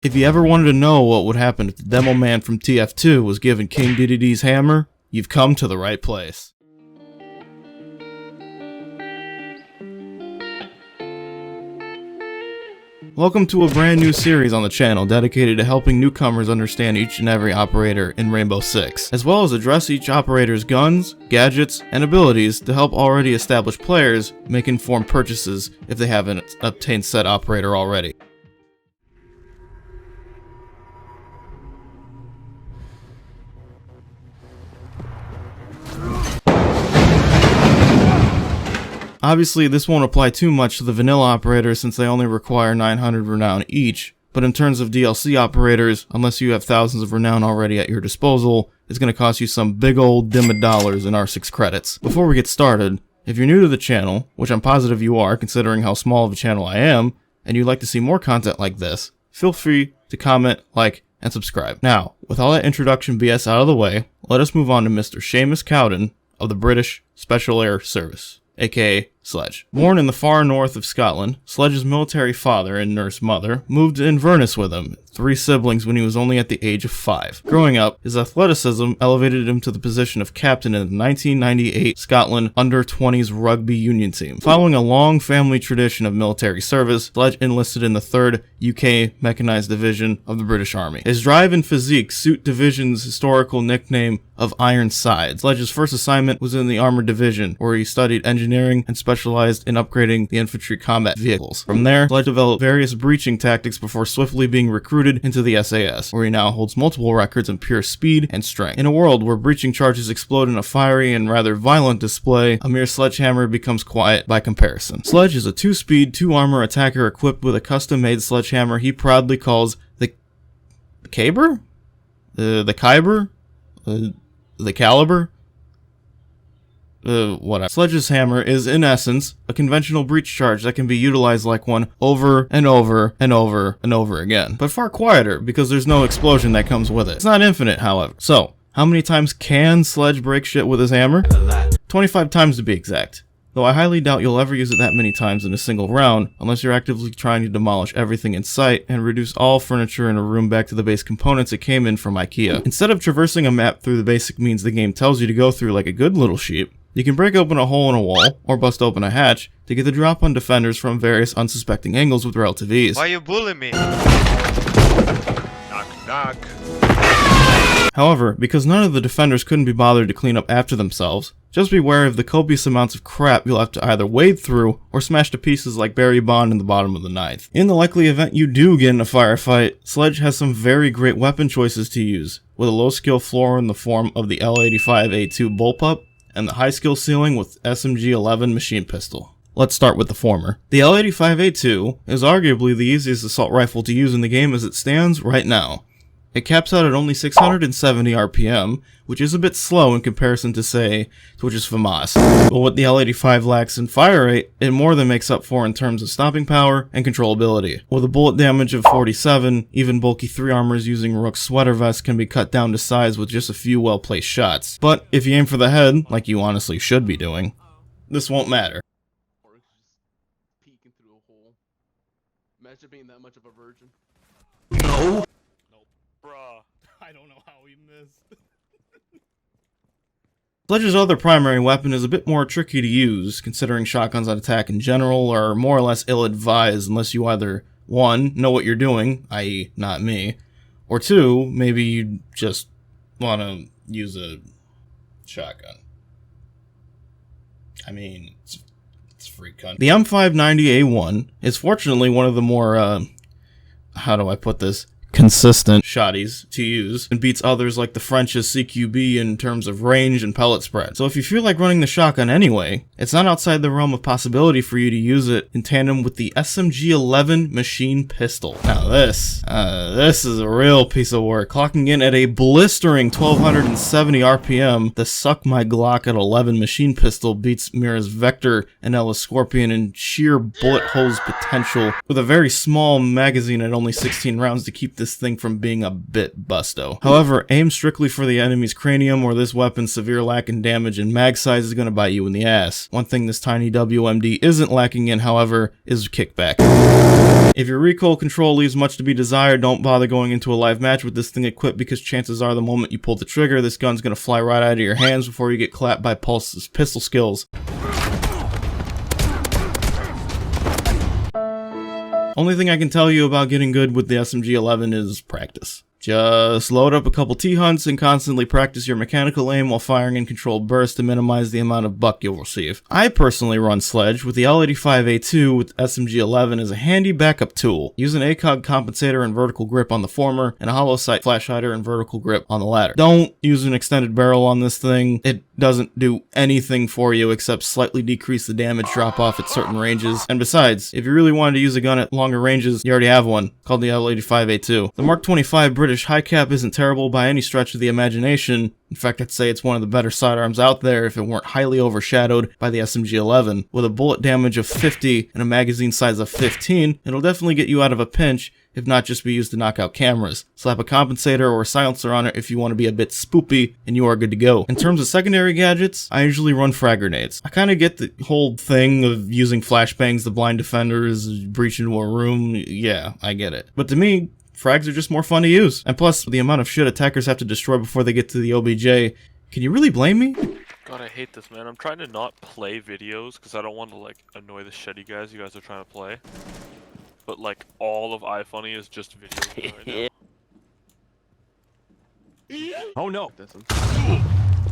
If you ever wanted to know what would happen if the demo man from TF2 was given King Deddede's hammer, you've come to the right place. Welcome to a brand new series on the channel dedicated to helping newcomers understand each and every operator in Rainbow Six, as well as address each operator's guns, gadgets, and abilities to help already established players make informed purchases if they haven't obtained said operator already. Obviously, this won't apply too much to the vanilla operators since they only require 900 renown each, but in terms of DLC operators, unless you have thousands of renown already at your disposal, it's going to cost you some big old dimmed dollars in R6 credits. Before we get started, if you're new to the channel, which I'm positive you are considering how small of a channel I am, and you'd like to see more content like this, feel free to comment, like, and subscribe. Now, with all that introduction BS out of the way, let us move on to Mr. Seamus Cowden of the British Special Air Service, aka Sledge. Born in the far north of Scotland, Sledge's military father and nurse mother moved to Inverness with him, 3 siblings when he was only at the age of 5. Growing up, his athleticism elevated him to the position of captain in the 1998 Scotland under-20s rugby union team. Following a long family tradition of military service, Sledge enlisted in the 3rd UK Mechanized Division of the British Army. His drive and physique suit division's historical nickname of Iron Sides. Sledge's first assignment was in the Armored Division, where he studied engineering and specialized in upgrading the infantry combat vehicles. From there, Sledge developed various breaching tactics before swiftly being recruited into the SAS, where he now holds multiple records in pure speed and strength. In a world where breaching charges explode in a fiery and rather violent display, a mere sledgehammer becomes quiet by comparison. Sledge is a 2-speed, 2-armor attacker equipped with a custom-made sledgehammer he proudly calls the Caber? The Kyber? The Caliber? Whatever. Sledge's hammer is, in essence, a conventional breach charge that can be utilized like one over and over and over and over again, but far quieter because there's no explosion that comes with it. It's not infinite, however. So, how many times can Sledge break shit with his hammer? 25 times to be exact. Though I highly doubt you'll ever use it that many times in a single round, unless you're actively trying to demolish everything in sight and reduce all furniture in a room back to the base components it came in from IKEA. Instead of traversing a map through the basic means the game tells you to go through like a good little sheep, you can break open a hole in a wall, or bust open a hatch, to get the drop on defenders from various unsuspecting angles with relative ease. Why you bullying me? Knock, knock. However, because none of the defenders couldn't be bothered to clean up after themselves, just be wary of the copious amounts of crap you'll have to either wade through or smash to pieces like Barry Bond in the bottom of the 9th. In the likely event you do get in a firefight, Sledge has some very great weapon choices to use, with a low skill floor in the form of the L85A2 bullpup, and the high skill ceiling with SMG-11 machine pistol. Let's start with the former. The L85A2 is arguably the easiest assault rifle to use in the game as it stands right now. It caps out at only 670 RPM, which is a bit slow in comparison to, say, Twitch's FAMAS. But what the L85 lacks in fire rate, it more than makes up for in terms of stopping power and controllability. With a bullet damage of 47, even bulky 3-armors using Rook's sweater vest can be cut down to size with just a few well-placed shots. But if you aim for the head, like you honestly should be doing, this won't matter. Or it's just peeking through a hole. Imagine being that much of a virgin. No! Bruh. I don't know how he missed. Sledge's other primary weapon is a bit more tricky to use, considering shotguns on attack in general are more or less ill-advised unless you either 1. Know what you're doing, i.e. not me, or 2. Maybe you just want to use a shotgun. I mean, it's free cunt. The M590A1 is fortunately one of the more, how do I put this, consistent shotties to use, and beats others like the French's CQB in terms of range and pellet spread. So if you feel like running the shotgun anyway, it's not outside the realm of possibility for you to use it in tandem with the SMG-11 machine pistol. Now this is a real piece of work, clocking in at a blistering 1270 RPM. The Suck My Glock at 11 machine pistol beats Mira's Vector and Ella's Scorpion in sheer bullet holes potential, with a very small magazine at only 16 rounds to keep this this thing from being a bit busto. However, aim strictly for the enemy's cranium or this weapon's severe lack in damage and mag size is going to bite you in the ass. One thing this tiny WMD isn't lacking in, however, is kickback. If your recoil control leaves much to be desired, don't bother going into a live match with this thing equipped because chances are the moment you pull the trigger, this gun's going to fly right out of your hands before you get clapped by Pulse's pistol skills. Only thing I can tell you about getting good with the SMG-11 is practice. Just load up a couple T-hunts and constantly practice your mechanical aim while firing in controlled bursts to minimize the amount of buck you'll receive. I personally run Sledge with the L85A2 with SMG-11 as a handy backup tool. Use an ACOG compensator and vertical grip on the former, and a hollow sight flash hider and vertical grip on the latter. Don't use an extended barrel on this thing. It doesn't do anything for you except slightly decrease the damage drop off at certain ranges. And besides, if you really wanted to use a gun at longer ranges, you already have one, called the L85A2. The Mark 25 British high cap isn't terrible by any stretch of the imagination. In fact, I'd say it's one of the better sidearms out there if it weren't highly overshadowed by the SMG-11. With a bullet damage of 50 and a magazine size of 15, it'll definitely get you out of a pinch, if not just be used to knock out cameras. Slap a compensator or a silencer on it if you want to be a bit spoopy, and you are good to go. In terms of secondary gadgets, I usually run frag grenades. I kind of get the whole thing of using flashbangs to blind defenders, breach into a room. Yeah, I get it. But to me, frags are just more fun to use. And plus, the amount of shit attackers have to destroy before they get to the OBJ, can you really blame me? God, I hate this, man. I'm trying to not play videos because I don't want to, like, annoy the shitty guys you guys are trying to play. But, like, all of iFunny is just videos right now. Oh no!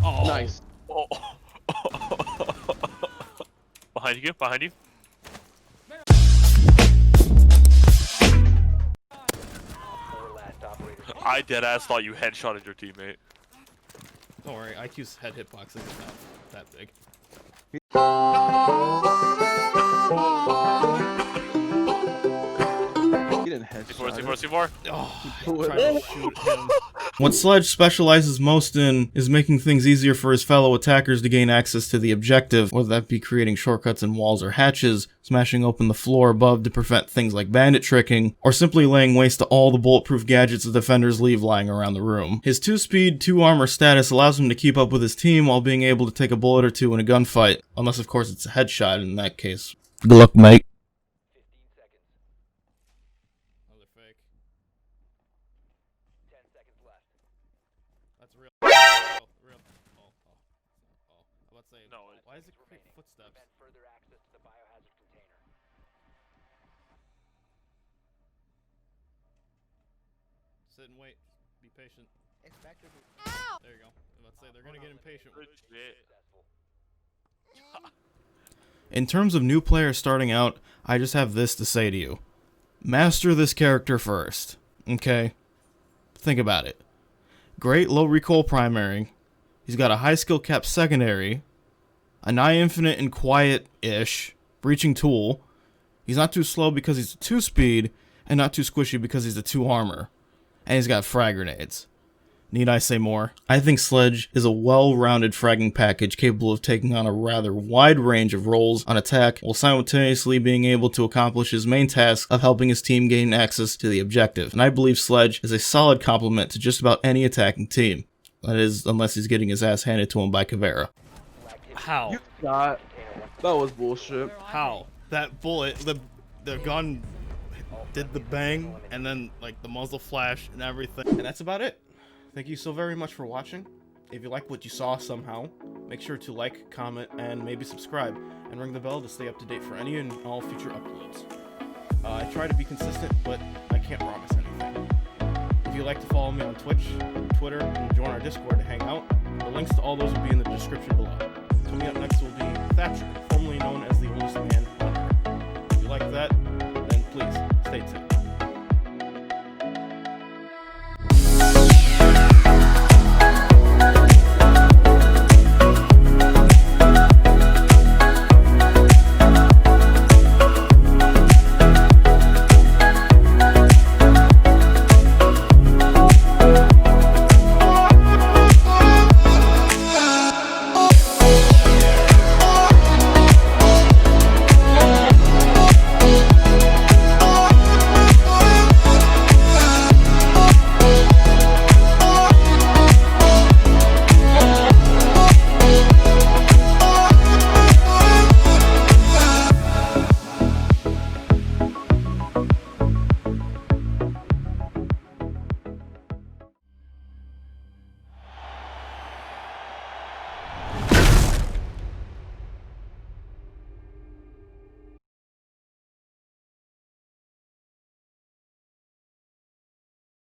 Oh. Nice. Oh. Behind you, behind you. I deadass thought you headshotted your teammate. Don't worry, IQ's head hitbox isn't that big. He didn't headshot. C4. Oh, I tried to shoot him. What Sledge specializes most in is making things easier for his fellow attackers to gain access to the objective, whether that be creating shortcuts in walls or hatches, smashing open the floor above to prevent things like bandit tricking, or simply laying waste to all the bulletproof gadgets the defenders leave lying around the room. His 2-speed, 2-armor status allows him to keep up with his team while being able to take a bullet or two in a gunfight, unless of course it's a headshot. In that case, good luck, mate. Why is it quick footsteps? Further access to the biohazard container. Sit and wait. Be patient. Ow! There you go. Let's say they're gonna get impatient. In terms of new players starting out, I just have this to say to you. Master this character first. Okay? Think about it. Great low recoil primary. He's got a high skill cap secondary. A nigh infinite and quiet-ish breaching tool. He's not too slow because he's a 2-speed, and not too squishy because he's a 2-armor. And he's got frag grenades. Need I say more? I think Sledge is a well-rounded fragging package capable of taking on a rather wide range of roles on attack while simultaneously being able to accomplish his main task of helping his team gain access to the objective. And I believe Sledge is a solid complement to just about any attacking team. That is, unless he's getting his ass handed to him by Caveira. How? You got. That was bullshit. How? That bullet, the gun did the bang, and then like the muzzle flash and everything. And that's about it. Thank you so very much for watching. If you liked what you saw somehow, make sure to like, comment, and maybe subscribe, and ring the bell to stay up to date for any and all future uploads. I try to be consistent, but I can't promise anything. If you'd like to follow me on Twitch, Twitter, and join our Discord to hang out, the links to all those will be in the description below. Coming up next will be Thatcher, formerly known as the oldest man on Earth. If you like that, then please stay tuned.